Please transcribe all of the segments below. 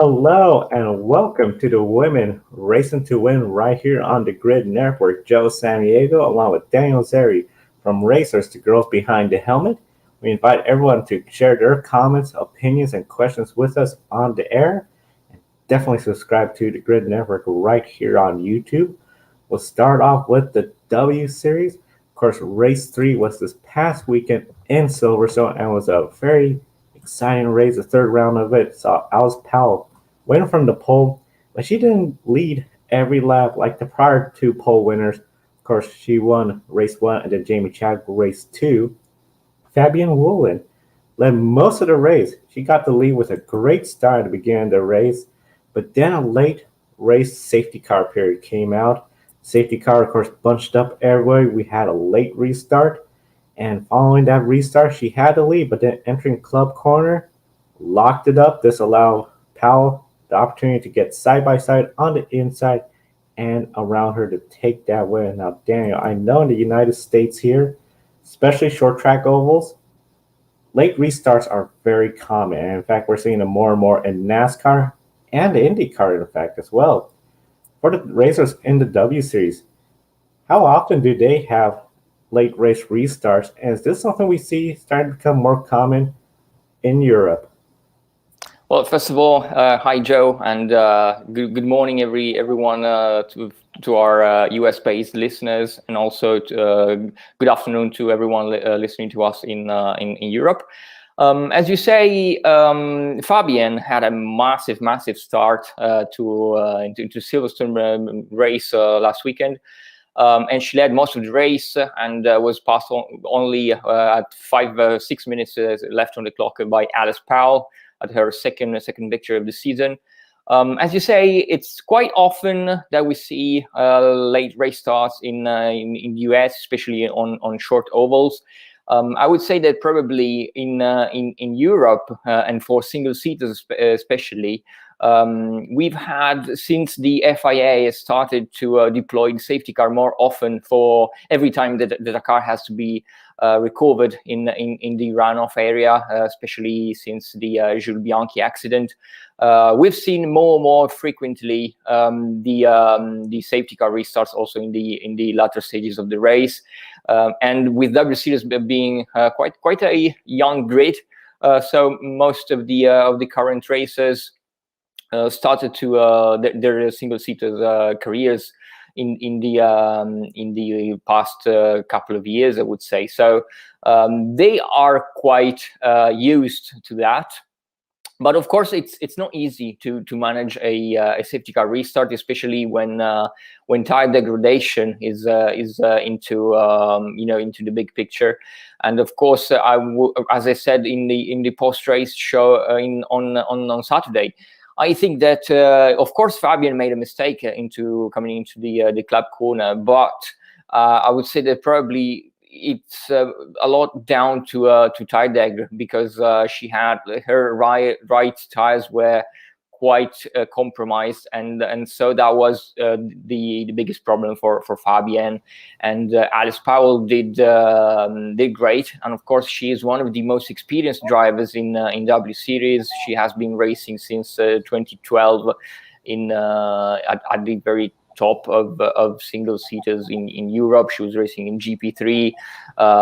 Hello and welcome to the Women Racing to Win right here on the Grid Network. Joe Sandiego along with Daniel Zeri from Racers to Girls Behind the Helmet. We invite everyone to share their comments, opinions, and questions with us on the air. And definitely subscribe to the Grid Network right here on YouTube. We'll start off with the W Series. Of course, race 3 was this past weekend in Silverstone and was a very exciting race. The third round of it saw Alice Powell win from the pole, but she didn't lead every lap like the prior two pole winners. Of course, she won race 1 and then Jamie Chadwick race 2. Fabienne Woolen led most of the race. She got the lead with a great start at the beginning of the race, but then a late race safety car period came out. Safety car, of course, bunched up everywhere. We had a late restart, and following that restart, she had the lead, but then entering club corner, locked it up. This allowed Powell the opportunity to get side by side on the inside and around her to take that win. Now, Daniel, I know in the United States here, especially short track ovals, late restarts are very common. And in fact, we're seeing them more and more in NASCAR and IndyCar, in fact, as well. For the racers in the W Series, how often do they have late race restarts? And is this something we see starting to become more common in Europe? Well, first of all, hi Joe, and good morning everyone to our US-based listeners, and also good afternoon to everyone listening to us in Europe. As you say, Fabienne had a massive start to Silverstone race last weekend. And she led most of the race and was passed only at 6 minutes left on the clock by Alice Powell at her second victory of the season. As you say, it's quite often that we see late race starts in the US, especially on short ovals. I would say that probably in Europe and for single seaters especially, we've had, since the FIA has started to deploy the safety car more often for every time that a car has to be recovered in the runoff area, especially since the Jules Bianchi accident. We've seen more frequently the safety car restarts also in the latter stages of the race, and with W Series being quite a young grid, so most of the current racers started to their single seater careers in the past couple of years, I would say. So they are quite used to that. But of course, it's not easy to manage a safety car restart, especially when tire degradation is into into the big picture. And of course, as I said in the post race show on Saturday, I think that of course Fabienne made a mistake coming into the club corner, but I would say that probably it's a lot down to tire deg, because she had her right tires were quite compromised, and so that was the biggest problem for Fabienne. And Alice Powell did great, and of course she is one of the most experienced drivers in W Series. She has been racing since 2012 at the very top of single seaters in Europe. She was racing in GP3,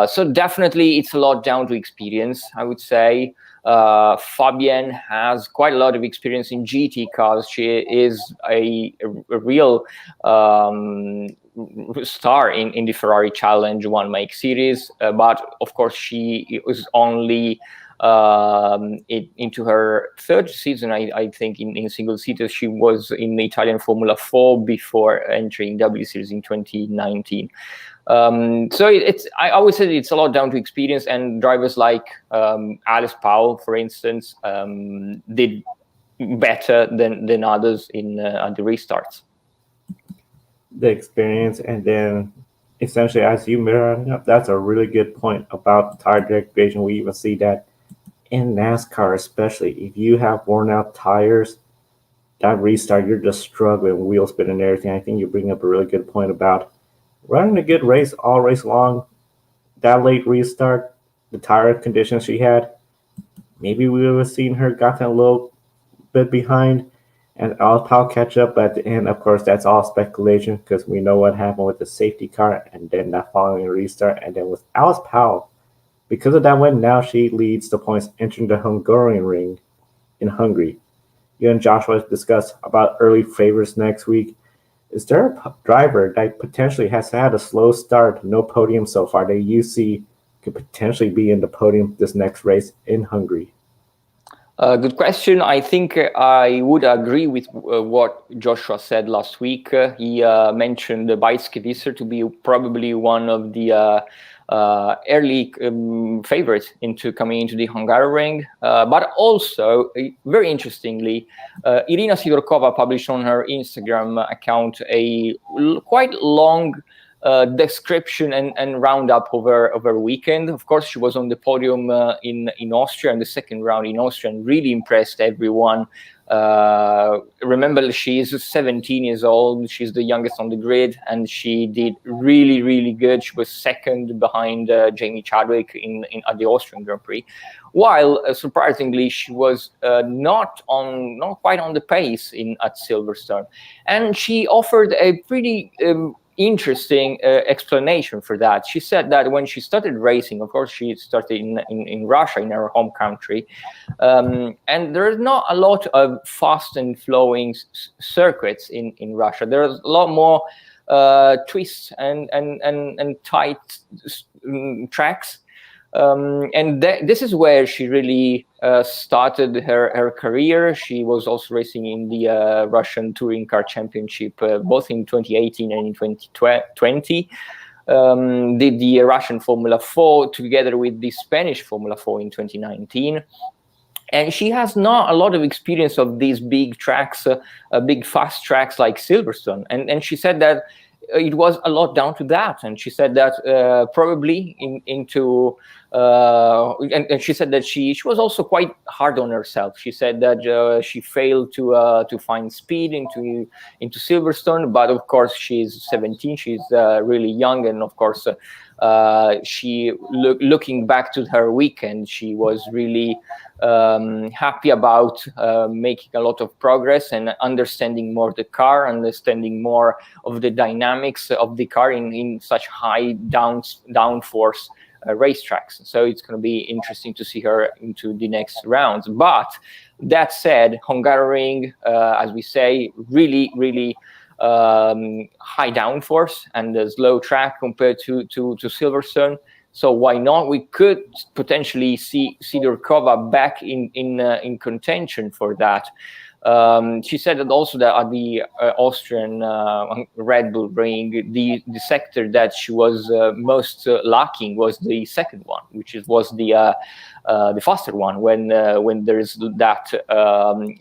so definitely it's a lot down to experience, I would say. Fabienne has quite a lot of experience in GT cars. She is a real star in the Ferrari Challenge One Make series, but of course she was only into her third season, I think, in single seaters. She was in the Italian Formula 4 before entering W Series in 2019. So I always say it's a lot down to experience, and drivers like Alice Powell, for instance, did better than others at the restarts. The experience, and then essentially, as you mirrored up, that's a really good point about tire degradation. We even see that in NASCAR, especially if you have worn out tires, that restart, you're just struggling, wheel spin and everything. I think you bring up a really good point about running a good race all race long. That late restart, the tire conditions she had, maybe we would have seen her gotten a little bit behind. And I'll probably catch up at the end. Of course, that's all speculation because we know what happened with the safety car and then that following restart. And then with Alice Powell, because of that win, now she leads the points entering the Hungarian ring in Hungary. You and Joshua discuss about early favorites next week. Is there a driver that potentially has had a slow start, no podium so far, that you see could potentially be in the podium this next race in Hungary? Good question. I think I would agree with what Joshua said last week. He mentioned the Visser to be probably one of the early favorites into coming into the Hungary ring. But also, very interestingly, Irina Sidorkova published on her Instagram account a quite long description and roundup over weekend. Of course, she was on the podium in Austria in the second round in Austria and really impressed everyone. Remember, she is 17 years old. She's the youngest on the grid, and she did really, really good. She was second behind Jamie Chadwick at the Austrian Grand Prix. While surprisingly, she was not quite on the pace at Silverstone, and she offered a pretty interesting explanation for that. She said that when she started racing, of course, she started in Russia, in her home country, and there's not a lot of fast and flowing circuits in Russia. There's a lot more twists and tight tracks. And this is where she really started her career. She was also racing in the Russian Touring Car Championship, both in 2018 and in 2020. Did the Russian Formula 4 together with the Spanish Formula 4 in 2019. And she has not a lot of experience of these big tracks, big fast tracks like Silverstone. And she said that it was a lot down to that. And she said that probably and she said that she was also quite hard on herself. She said that she failed to find speed into Silverstone, but of course she's 17, she's really young, and of course she looking back to her weekend, she was really happy about making a lot of progress and understanding more the car, understanding more of the dynamics of the car in such high downforce racetracks. So it's going to be interesting to see her into the next rounds. But that said, Hungary, as we say, really, really high downforce and a slow track compared to Silverstone. So why not? We could potentially see Sidorkova back in contention for that. She said that also that at the Austrian Red Bull ring, the sector that she was most lacking was the second one, which was the faster one when there's that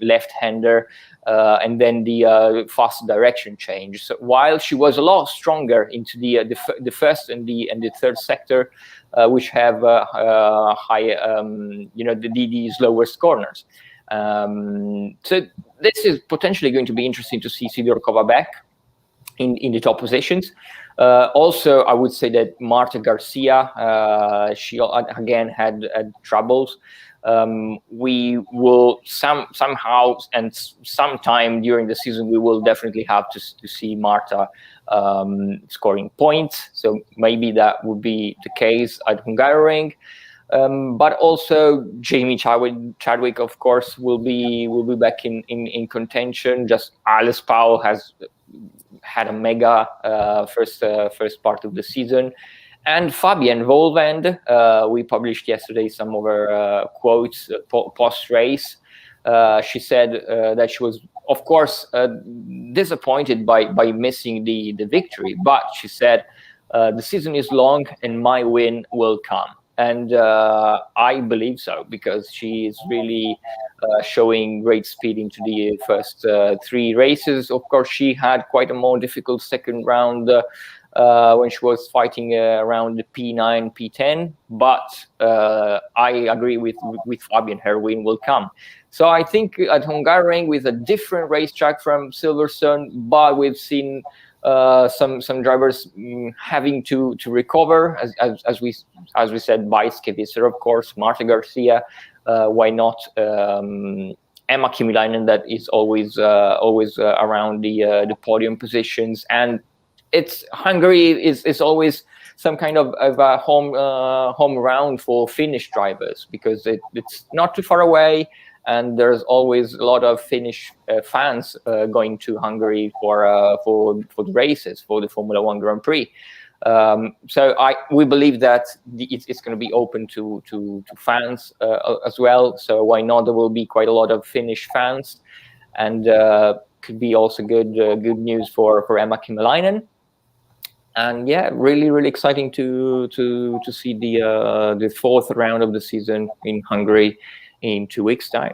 left-hander and then the fast direction change. So while she was a lot stronger into the first and the third sector, which have high the slowest corners. So this is potentially going to be interesting to see Sidorkova back in the top positions. Also, I would say that Marta Garcia, she again had troubles. We will somehow and sometime during the season, we will definitely have to see Marta scoring points. So maybe that would be the case at Hungaroring. But also Jamie Chadwick, of course, will be back in contention. Just Alice Powell has had a mega first part of the season, and Fabienne Volvend. We published yesterday some of her quotes post race. She said that she was, of course, disappointed by missing the victory, but she said the season is long and my win will come. And I believe so, because she is really showing great speed into the first three races. Of course, she had quite a more difficult second round when she was fighting around the P9, P10. But I agree with Fabian, her win will come. So I think at Hungaroring, with a different racetrack from Silverstone, but we've seen some drivers having to recover, as we said, Visser, of course, Marta Garcia, why not Emma Kymiläinen that is always around the podium positions. And it's Hungary is always some kind of a home round for Finnish drivers, because it's not too far away, and there's always a lot of Finnish fans going to Hungary for the races, for the Formula One Grand Prix. So we believe that it's going to be open to fans as well. So why not? There will be quite a lot of Finnish fans, and could be also good news for Emma Kymiläinen. And yeah, really exciting to see the fourth round of the season in Hungary in 2 weeks' time.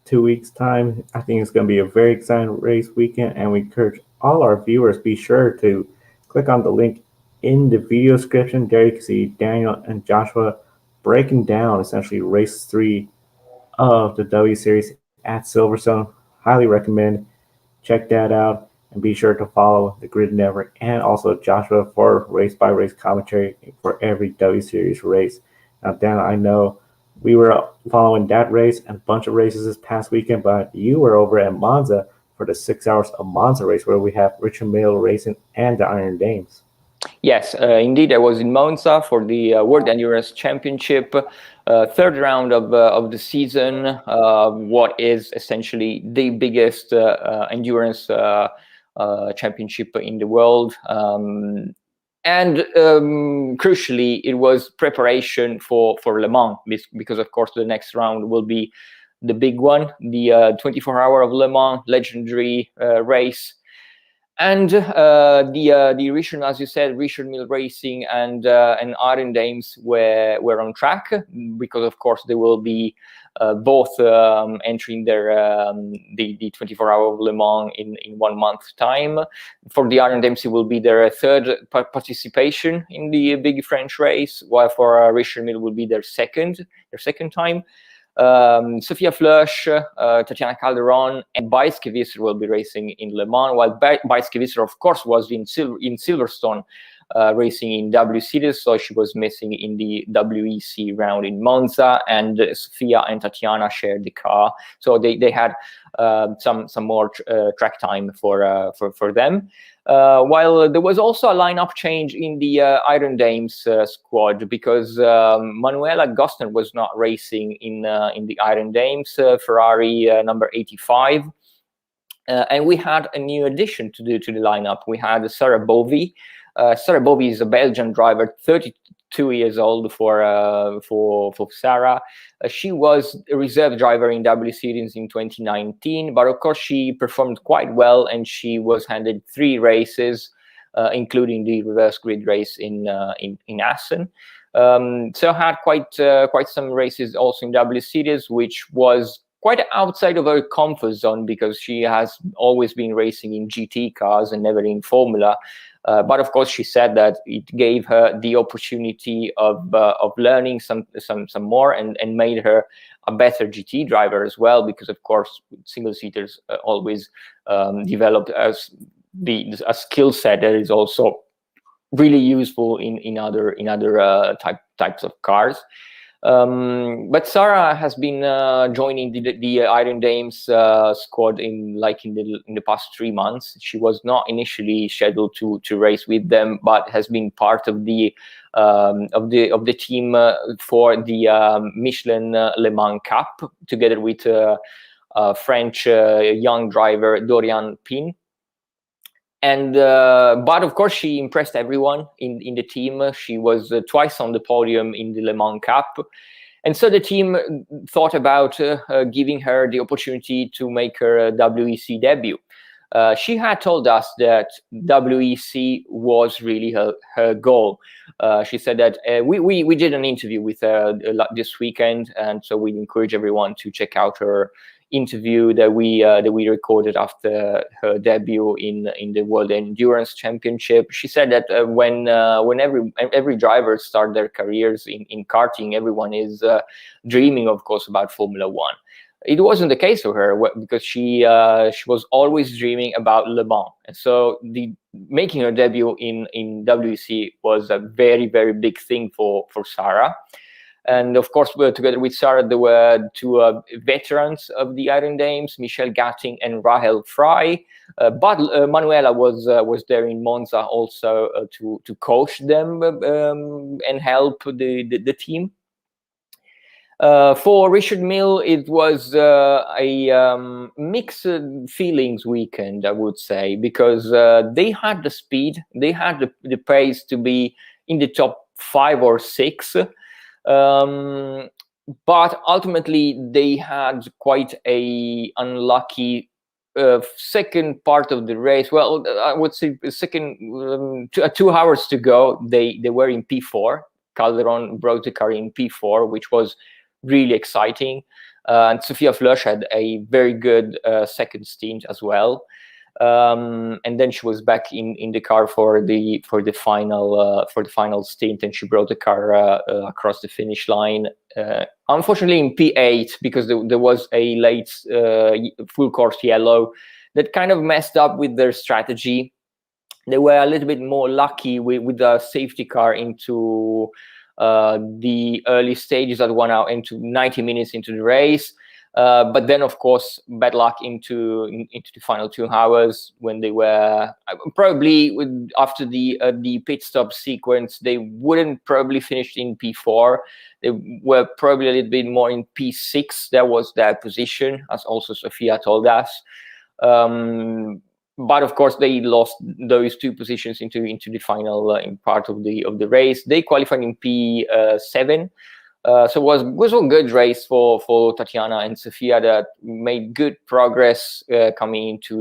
2 weeks' time. I think it's going to be a very exciting race weekend, and we encourage all our viewers, be sure to click on the link in the video description. There you can see Daniel and Joshua breaking down essentially race 3 of the W Series at Silverstone. Highly recommend. Check that out, and be sure to follow the Grid Network and also Joshua for race-by-race commentary for every W Series race. Now, Dan, I know we were following that race and a bunch of races this past weekend, but you were over at Monza for the 6 hours of Monza race, where we have Richard Mille racing and the Iron Dames. Yes, indeed, I was in Monza for the World Endurance Championship, third round of the season, what is essentially the biggest endurance championship in the world. And crucially, it was preparation for Le Mans, because of course the next round will be the big one, the 24-hour of Le Mans, legendary race. And the Richard, as you said, Richard Mille Racing and Iron Dames were on track, because of course they will be both entering their the 24-hour of Le Mans in 1 month's time. For the Iron Dames, it will be their third participation in the big French race, while for Richard Mille will be their second time. Sophia Flörsch, Tatiana Calderon, and Bajskevisser will be racing in Le Mans, while Bajskevisser, of course, was in Silverstone racing in W Series, so she was missing in the WEC round in Monza, and Sophia and Tatiana shared the car, so they had some more track time for them. While there was also a lineup change in the Iron Dames squad, because Manuela Gostner was not racing in the Iron Dames, Ferrari number 85, and we had a new addition to the lineup. We had Sarah Bovy. Sarah Bovy is a Belgian driver, 32 years old for Sarah. She was a reserve driver in W Series in 2019, but of course she performed quite well, and she was handed 3 races, including the reverse grid race in Assen. So had quite some races also in W Series, which was quite outside of her comfort zone, because she has always been racing in GT cars and never in Formula. But of course, she said that it gave her the opportunity of learning some more, and made her a better GT driver as well, because of course single seaters always developed as a skill set that is also really useful in other types of cars. But Sarah has been joining the Iron Dames squad in the past 3 months. She was not initially scheduled to race with them, but has been part of the team for the Michelin Le Mans Cup, together with French young driver Dorian Pin. And but of course she impressed everyone in the team. She was twice on the podium in the Le Mans Cup, and so the team thought about giving her the opportunity to make her WEC debut. She had told us that WEC was really her goal. She said that we did an interview with her this weekend, and so we encourage everyone to check out her interview that we recorded after her debut in the World Endurance Championship. She said that when every driver start their careers in karting, everyone is dreaming, of course, about Formula One. It wasn't the case for her, because she was always dreaming about Le Mans, and so making her debut in WEC was a very, very big thing for Sarah. And of course, together with Sarah, there were two veterans of the Iron Dames, Michelle Gatting and Rahel Fry. But Manuela was there in Monza also to coach them and help the team. For Richard Mille, it was a mixed feelings weekend, I would say, because they had the speed, they had the pace to be in the top 5 or 6. But ultimately, they had quite a unlucky second part of the race. Well, I would say second 2 hours to go, they were in P4. Calderon brought the car in P4, which was really exciting. And Sophia Flösch had a very good second stint as well. And then she was back in the car for the final stint, and she brought the car across the finish line. Unfortunately, in P8, because there was a late full course yellow that kind of messed up with their strategy. They were a little bit more lucky with the safety car into the early stages that went out into 90 minutes into the race. But then, of course, bad luck into the final 2 hours when they were probably after the pit stop sequence, they wouldn't probably finish in P4. They were probably a little bit more in P6. That was their position, as also Sophia told us. But of course, they lost those 2 positions into the final part of the race. They qualified in P7. So it was a good race for Tatiana and Sophia that made good progress coming into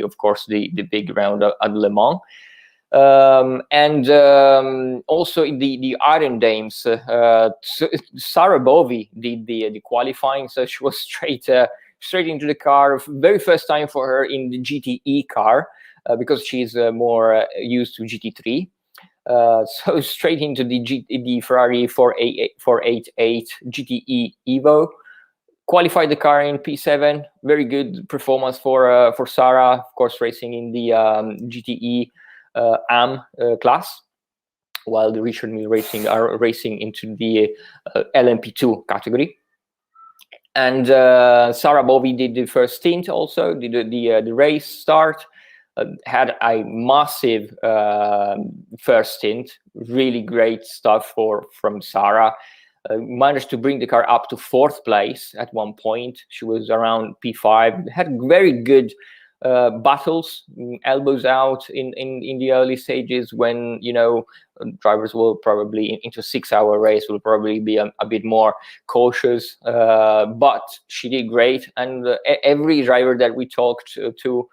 of course, the big round at Le Mans. Also in the Iron Dames, Sarah Bovey did the qualifying, so she was straight into the car. Very first time for her in the GTE car, because she's more used to GT3. So straight into the Ferrari 488 GTE Evo. Qualified the car in P7. Very good performance for Sarah. Of course, racing in the GTE AM class, while the Richard Mille Racing are racing into the LMP2 category. And Sarah Bovey did the first stint also, did the race start. Had a massive first stint, really great stuff from Sarah. Managed to bring the car up to 4th place at one point. She was around P5. Had very good battles, elbows out in the early stages when, you know, drivers will probably into a 6-hour race will probably be a bit more cautious. But she did great, and every driver that we talked to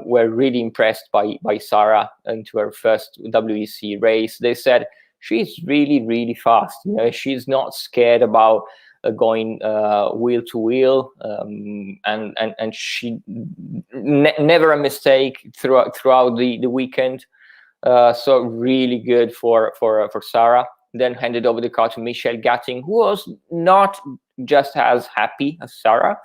were really impressed by Sarah into her first WEC race. They said she's really fast. You know, she's not scared about going wheel to wheel, and she never a mistake throughout the weekend. So really good for Sarah. Then handed over the car to Michelle Gatting, who was not just as happy as Sarah.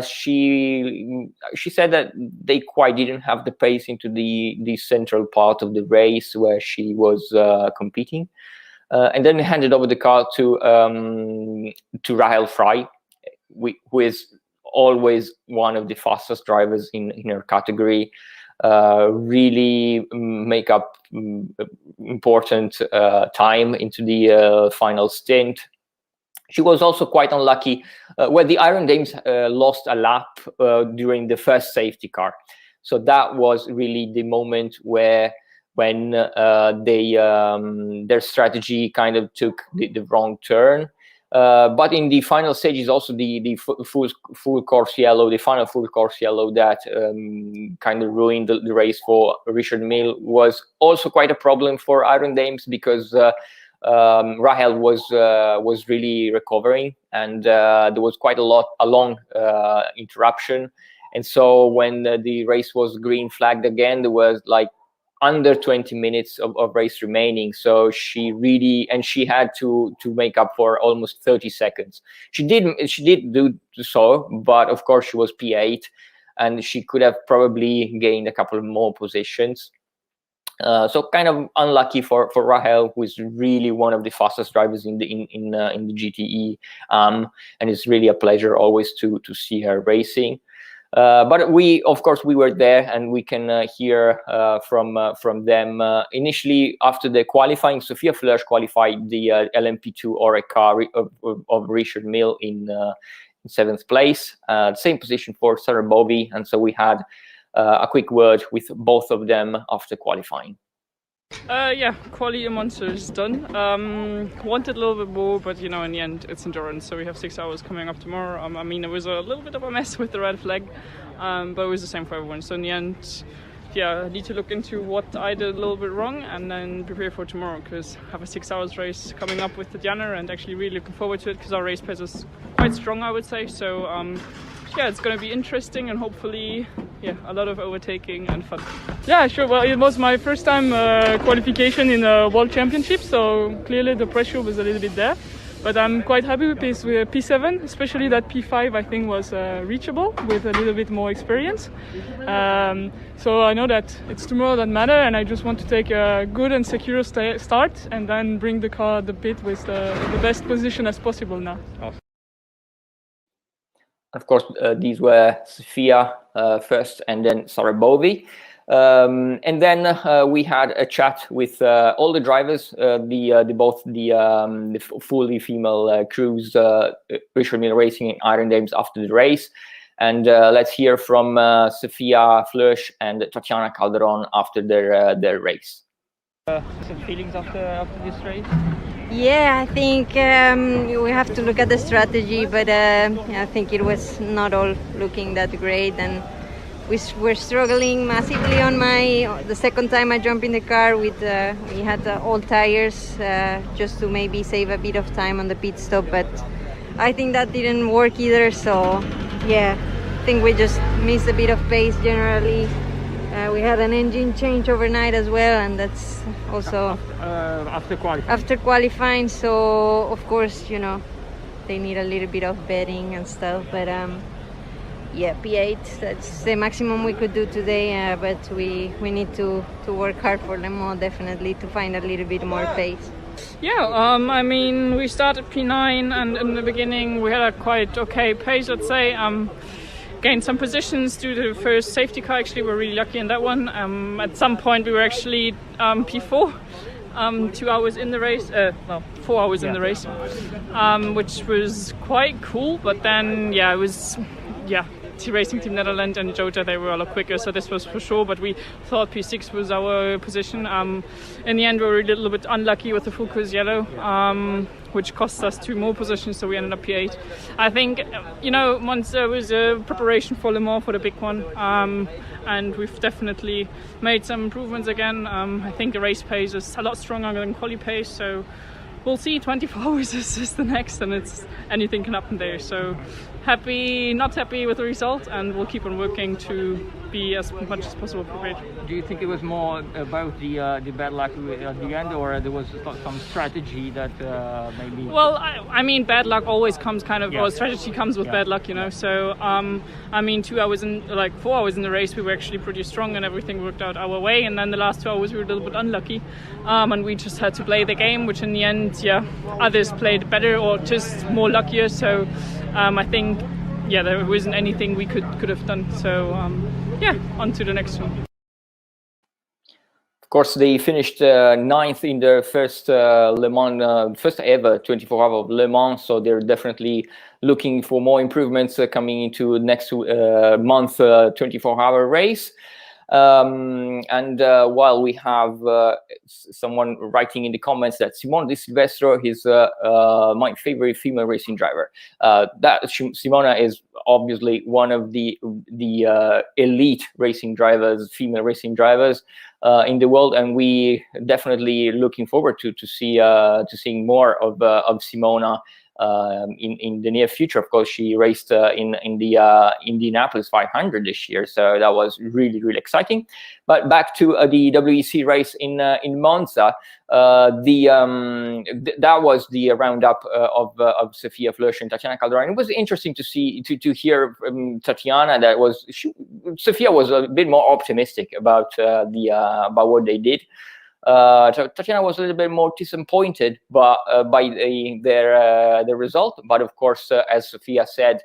She said that they quite didn't have the pace into the central part of the race where she was competing, and then handed over the car to Rahel Fry, who is always one of the fastest drivers in her category. Really make up important time into the final stint. She was also quite unlucky where the Iron Dames lost a lap during the first safety car. So that was really the moment when their strategy kind of took the wrong turn. But in the final stages, also the full course yellow, the final full course yellow that kind of ruined the race for Richard Mille was also quite a problem for Iron Dames, because Rahel was really recovering, and there was quite a long interruption. And so when the race was green flagged again, there was like under 20 minutes of race remaining. So she had to make up for almost 30 seconds. She did do so, but of course she was P8, and she could have probably gained a couple more positions. So kind of unlucky for Rahel, who is really one of the fastest drivers in the GTE, and it's really a pleasure always to see her racing. But we, of course, we were there, and we can hear from them. Initially, after the qualifying, Sophia Flörsch qualified the LMP2 OREC car of Richard Mille in 7th place. Same position for Sarah Bovy, and so we had a quick word with both of them after qualifying. Yeah, quali in Monza is done. Wanted a little bit more, but in the end it's endurance, so we have 6 hours coming up tomorrow. I mean, it was a little bit of a mess with the red flag, but it was the same for everyone. So in the end, yeah, I need to look into what I did a little bit wrong and then prepare for tomorrow, because I have a 6 hours race coming up with Tatjana, and actually really looking forward to it, because our race pace is quite strong, I would say. So yeah, it's going to be interesting, and hopefully, yeah, a lot of overtaking and fun. Yeah, sure. Well, it was my first time qualification in a World Championship, so clearly the pressure was a little bit there. But I'm quite happy with P7, especially that P5 I think was reachable with a little bit more experience. So I know that it's tomorrow that matter, and I just want to take a good and secure start, and then bring the car at the pit with the best position as possible now. Awesome. Of course, these were Sophia first, and then Sarah Bovy. And then we had a chat with all the drivers, both the fully female crews, Richard Mille Racing and Iron Dames after the race. And let's hear from Sophia Flörsch and Tatjana Calderon after their race. Some feelings after this race? Yeah, I think we have to look at the strategy, but I think it was not all looking that great, and we were struggling massively on the second time I jumped in the car with we had old tires just to maybe save a bit of time on the pit stop, but I think that didn't work either. So yeah, I think we just missed a bit of pace generally. We had an engine change overnight as well, and that's also after qualifying. So of course, they need a little bit of bedding and stuff, but yeah, P8, that's the maximum we could do today, but we need to work hard for Le Mans, definitely, to find a little bit more pace. Yeah, I mean, we started P9, and in the beginning we had a quite okay pace, I'd say. Gained some positions due to the first safety car. Actually, we're really lucky in that one. At some point we were actually P4, 2 hours in the race, 4 hours in the race, which was quite cool. But then, yeah, it was, Racing Team Netherlands and Jota, they were a lot quicker, so this was for sure, but we thought P6 was our position. In the end, we were a little bit unlucky with the full course yellow, which cost us 2 more positions, so we ended up P8. I think, Monza was a preparation for Le Mans, for the big one, and we've definitely made some improvements again. I think the race pace is a lot stronger than quali pace, so we'll see. 24 hours is the next, and anything can happen there. So not happy with the result, and we'll keep on working to be as much as possible prepared. Do you think it was more about the bad luck at the end, or there was some strategy that maybe? Well, I mean, bad luck always comes or strategy comes with bad luck, So, I mean, 4 hours in the race, we were actually pretty strong, and everything worked out our way. And then the last 2 hours, we were a little bit unlucky, and we just had to play the game, which in the end, others played better or just more luckier. So, I think, there wasn't anything we could have done. So, on to the next one. Of course, they finished 9th in their first Le Mans, first ever 24-hour of Le Mans. So they're definitely looking for more improvements coming into next month 24-hour race. And while we have someone writing in the comments that Simona Di Silvestro is my favorite female racing driver, that Simona is obviously one of the elite racing drivers, female racing drivers in the world, and we definitely looking forward to seeing more of Simona in the near future. Of course, she raced in the Indianapolis 500 this year, so that was really, really exciting. But back to the WEC race in Monza, that was the roundup of Sofia Flörsch and Tatiana Calderone. It was interesting to hear Tatiana Sofia was a bit more optimistic about what they did. Tatiana was a little bit more disappointed by their result, but of course, as Sofia said,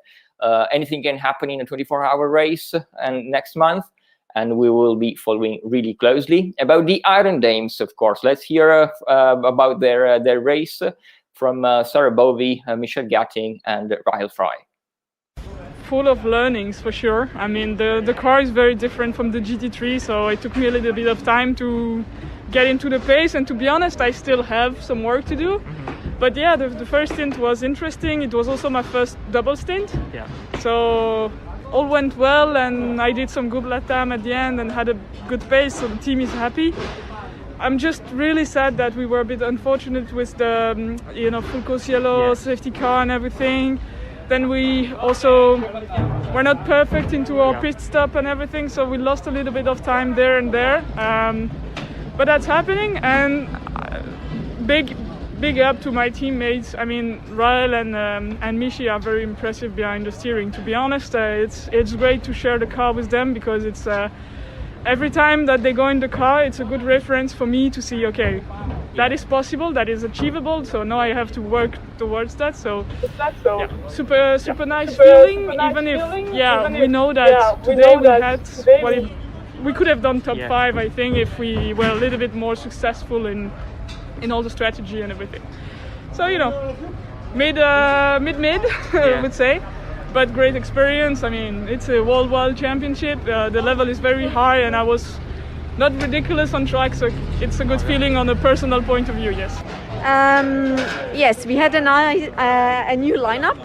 anything can happen in a 24-hour race and next month, and we will be following really closely. About the Iron Dames, of course, let's hear about their race from Sarah Bovey, Michelle Gatting, and Rahel Fry. Full of learnings for sure. I mean, the car is very different from the GT3, so it took me a little bit of time to get into the pace, and to be honest, I still have some work to do. But yeah, the first stint was interesting. It was also my first double stint. Yeah. So all went well, and I did some good lap time at the end and had a good pace, so the team is happy. I'm just really sad that we were a bit unfortunate with the Fulco Cielo safety car and everything. Then we also were not perfect into our pit stop and everything, so we lost a little bit of time there and there. But that's happening, and big up to my teammates. I mean, Rahel and Michi are very impressive behind the steering. To be honest, it's great to share the car with them, because it's every time that they go in the car, it's a good reference for me to see, okay, that is possible, that is achievable. So now I have to work towards that. So yeah, super nice feeling. Even if we know that today we had we could have done top 5, I think, if we were a little bit more successful in all the strategy and everything. So, mid, I would say, but great experience. I mean, it's a worldwide championship. The level is very high, and I was not ridiculous on track, so it's a good feeling on a personal point of view, yes. Yes, we had a new lineup.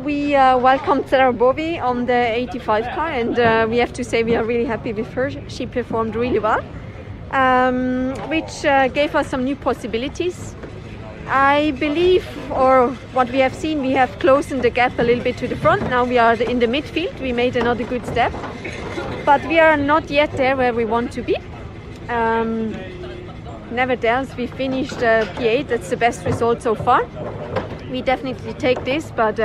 We welcomed Sarah Bovey on the 85 car, and we have to say we are really happy with her. She performed really well, which gave us some new possibilities. I believe, or what we have seen, we have closed the gap a little bit to the front. Now we are in the midfield. We made another good step, but we are not yet there where we want to be. Nevertheless, we finished P8. That's the best result so far. We definitely take this, but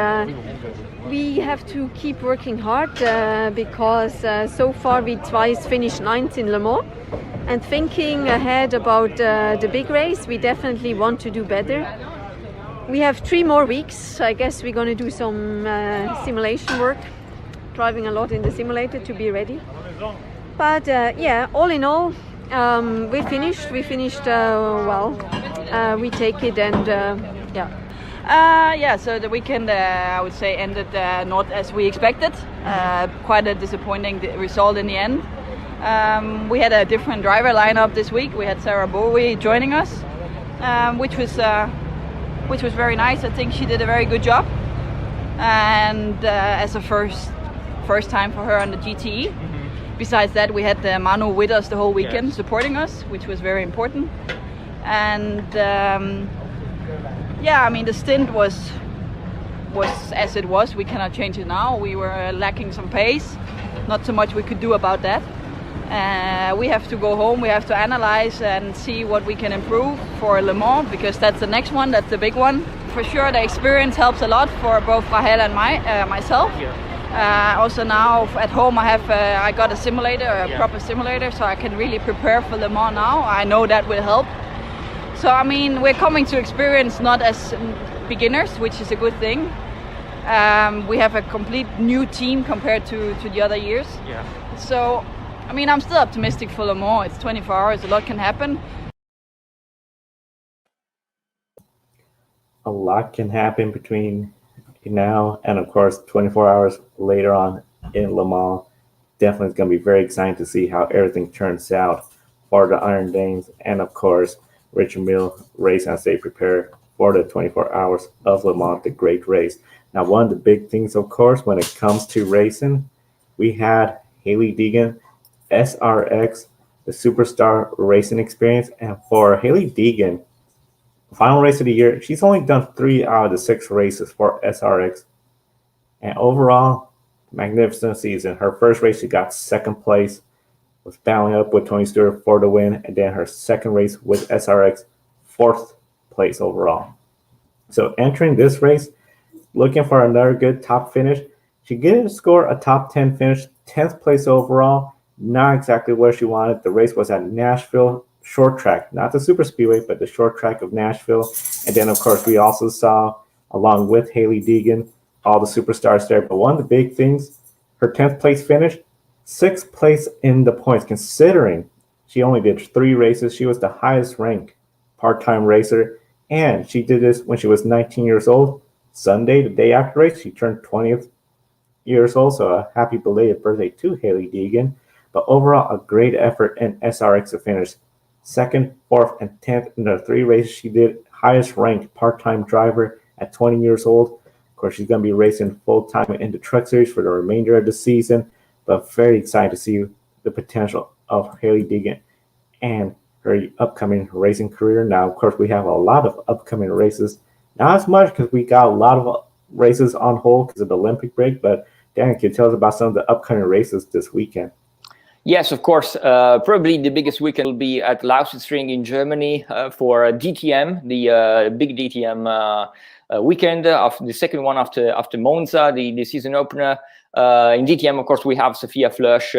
we have to keep working hard because so far we twice finished 9th in Le Mans, and thinking ahead about the big race, we definitely want to do better. We have 3 more weeks. I guess we're going to do some simulation work, driving a lot in the simulator to be ready. But all in all, we finished well. We take it, and so the weekend, I would say, ended not as we expected. Quite a disappointing result in the end. We had a different driver lineup this week. We had Sarah Bovey joining us, which was very nice. I think she did a very good job, and as a first time for her on the GTE. Besides that, we had Manu with us the whole weekend, supporting us, which was very important. And I mean, the stint was as it was. We cannot change it now. We were lacking some pace. Not so much we could do about that. We have to go home. We have to analyze and see what we can improve for Le Mans, because that's the next one. That's the big one. For sure, the experience helps a lot for both Rahel and myself. Also now at home I got a simulator, a proper simulator, so I can really prepare for Le Mans now. I know that will help. So I mean, we're coming to experience not as beginners, which is a good thing. We have a complete new team compared to the other years. So I mean, I'm still optimistic for Le Mans. It's 24 hours, a lot can happen. A lot can happen between now and, of course, 24 hours later on in Le Mans. Definitely it's going to be very exciting to see how everything turns out for the Iron Dames, and, of course, Richard Mille racing as they prepare for the 24 hours of Le Mans, the great race. Now, one of the big things, of course, when it comes to racing, we had Hailie Deegan, SRX, the Superstar Racing Experience. And for Hailie Deegan, Final race of the year. She's only done 3 out of the 6 races for SRX. And overall, magnificent season. Her first race, she got 2nd place, was battling up with Tony Stewart for the win. And then her 2nd race with SRX, 4th place overall. So entering this race, looking for another good top finish. She did score a top 10 finish, 10th place overall. Not exactly where she wanted. The race was at Nashville short track, not the super speedway, but the short track of Nashville. And then, of course, we also saw, along with Hailie Deegan, all the superstars there. But one of the big things, her 10th place finish, 6th place in the points, considering she only did 3 races. She was the highest ranked part-time racer, and she did this when she was 19 years old. Sunday, the day after the race, she turned 20th years old, so a happy belated birthday to Hailie Deegan. But overall, a great effort in SRX to finish 2nd, 4th, and 10th in the 3 races she did. Highest ranked part-time driver at 20 years old. Of course, she's going to be racing full-time in the Truck Series for the remainder of the season. But very excited to see the potential of Hailie Deegan and her upcoming racing career. Now, of course, we have a lot of upcoming races. Not as much because we got a lot of races on hold because of the Olympic break. But Dan, can you tell us about some of the upcoming races this weekend? Yes, of course. Probably the biggest weekend will be at Lausitzring in Germany for DTM, the big DTM weekend, of the second one after Monza, the season opener. In DTM, of course, we have Sophia Flörsch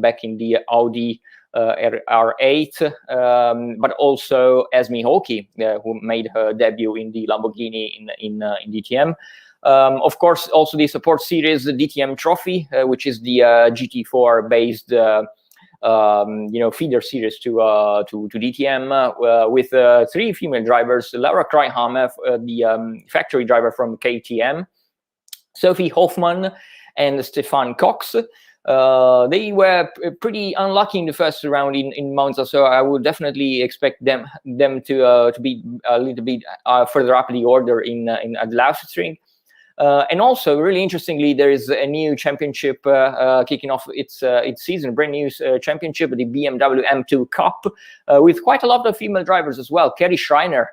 back in the Audi R8, but also Esme Hawkey, who made her debut in the Lamborghini in DTM. Of course, also the support series, the DTM Trophy, which is the GT4 based, feeder series to DTM, with 3 female drivers: Laura Kraihammer, the factory driver from KTM, Sophie Hoffman, and Stefan Cox. They were pretty unlucky in the first round in Monza, so I would definitely expect them to be a little bit further up the order at Lausitzring. And also, really interestingly, there is a new championship kicking off its season, brand new championship, the BMW M2 Cup, with quite a lot of female drivers as well. Kerry Schreiner,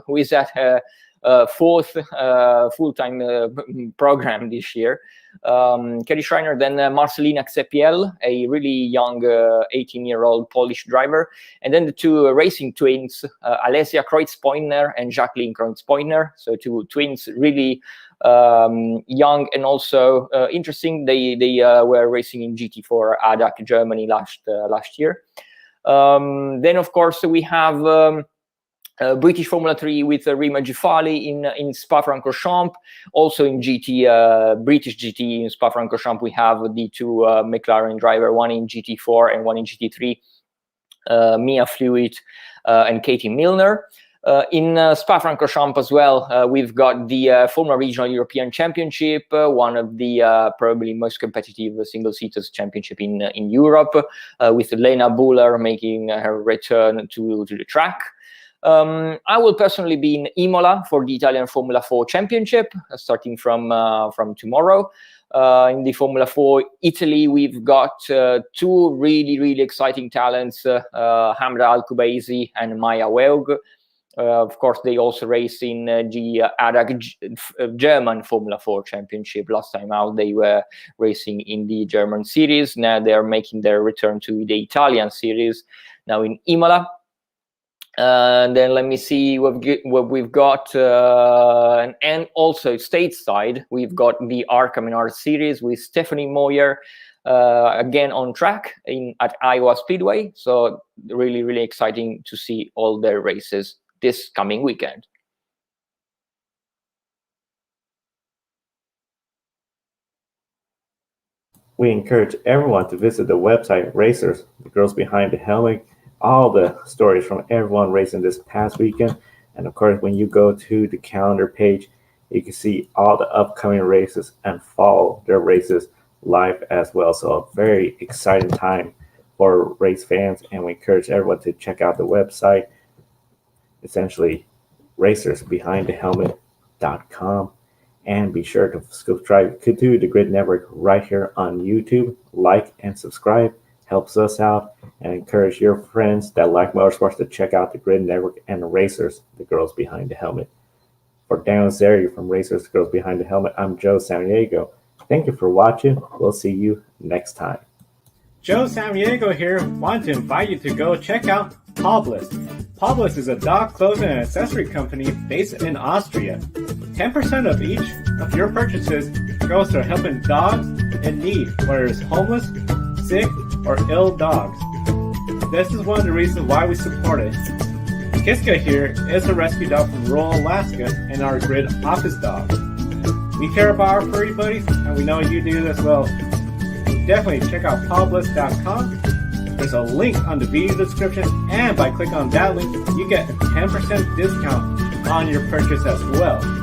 who is at her 4th full-time program this year. Kerry Schreiner, then Marcelina Xepiel, a really young 18-year-old Polish driver, and then the 2 racing twins, Alessia Kreuzpointner and Jacqueline Kreuzpointner. So 2 twins, really young and also interesting. They were racing in GT4 ADAC Germany last year. Then, of course, we have British Formula 3 with Rima Gifali in Spa-Francorchamps. Also in British GT in Spa-Francorchamps, we have the 2 McLaren driver, one in GT4 and one in GT3, Mia Fluid and Katie Milner. In Spa-Francorchamps as well, we've got the Formula Regional European Championship, one of the probably most competitive single-seaters championship in Europe, with Lena Buller making her return to the track. I will personally be in Imola for the Italian Formula 4 Championship, starting from tomorrow. In the Formula 4 Italy, we've got 2 really, really exciting talents, Hamda Al-Kubaisi and Maya Weug. Of course, they also race in the ADAC German Formula 4 Championship. Last time out, they were racing in the German series. Now they're making their return to the Italian series, now in Imola. And then let me see what we've got. And also stateside, we've got the Arkham and Art series with Stephanie Moyer, again on track at Iowa Speedway. So really, really exciting to see all their races this coming weekend. We encourage everyone to visit the website Racers, the girls behind the helmet, all the stories from everyone racing this past weekend. And of course, when you go to the calendar page, you can see all the upcoming races and follow their races live as well. So a very exciting time for race fans, and we encourage everyone to check out the website, essentially racersbehindthehelmet.com, and be sure to subscribe to the Grid Network right here on YouTube. Like and subscribe helps us out, and encourage your friends that like motorsports to check out the Grid Network and Racers, the Girls Behind the Helmet. For Daniel Zeri from Racers, the Girls Behind the Helmet, I'm Joe Samaniego. Thank you for watching. We'll see you next time. Joe Samaniego here. Wanted to invite you to go check out Publis. Publis is a dog clothing and accessory company based in Austria. 10% of each of your purchases goes to helping dogs in need, whether it's homeless, sick, or ill dogs. This is one of the reasons why we support it. Kiska here is a rescue dog from rural Alaska and our Grid office dog. We care about our furry buddies, and we know you do as well. Definitely check out Publis.com. There's a link on the video description, and by clicking on that link, you get a 10% discount on your purchase as well.